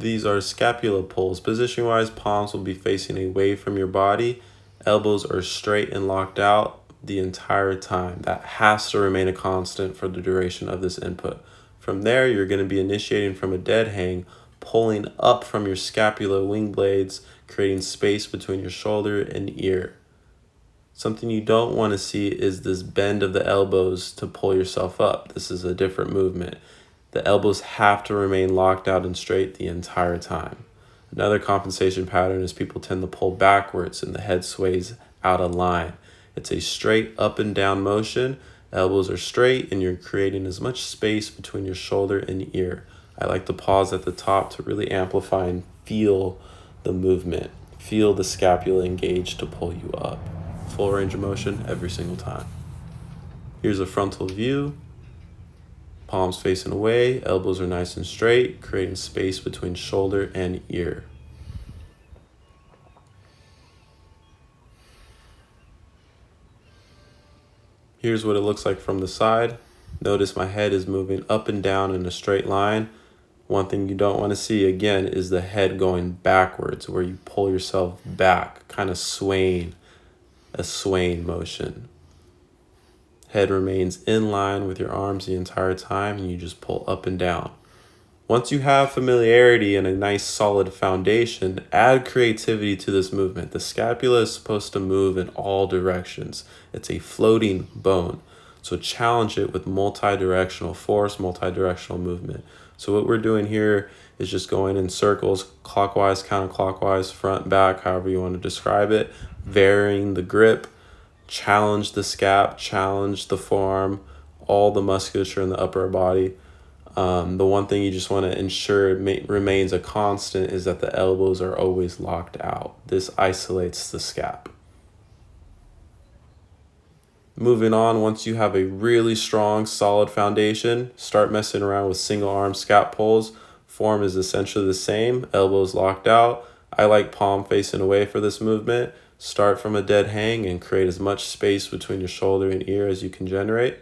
These are scapula pulls. Position-wise, palms will be facing away from your body. Elbows are straight and locked out the entire time. That has to remain a constant for the duration of this input. From there, you're going to be initiating from a dead hang, pulling up from your scapula wing blades, creating space between your shoulder and ear. Something you don't want to see is this bend of the elbows to pull yourself up. This is a different movement. The elbows have to remain locked out and straight the entire time. Another compensation pattern is people tend to pull backwards and the head sways out of line. It's a straight up and down motion. Elbows are straight and you're creating as much space between your shoulder and ear. I like to pause at the top to really amplify and feel the movement. Feel the scapula engage to pull you up. Full range of motion every single time. Here's a frontal view. Palms facing away, elbows are nice and straight, creating space between shoulder and ear. Here's what it looks like from the side. Notice my head is moving up and down in a straight line. One thing you don't want to see again is the head going backwards, where you pull yourself back, kind of swaying, a swaying motion. Head remains in line with your arms the entire time and you just pull up and down. Once you have familiarity and a nice solid foundation, add creativity to this movement. The scapula is supposed to move in all directions. It's a floating bone. So challenge it with multi-directional force, multi-directional movement. So what we're doing here is just going in circles, clockwise, counterclockwise, front, back, however you want to describe it, varying the grip. Challenge the scap, challenge the forearm, all the musculature in the upper body. The one thing you just want to ensure remains a constant is that the elbows are always locked out. This isolates the scap. Moving on, once you have a really strong, solid foundation, start messing around with single arm scap pulls. Form is essentially the same, elbows locked out. I like palm facing away for this movement. Start from a dead hang and create as much space between your shoulder and ear as you can generate.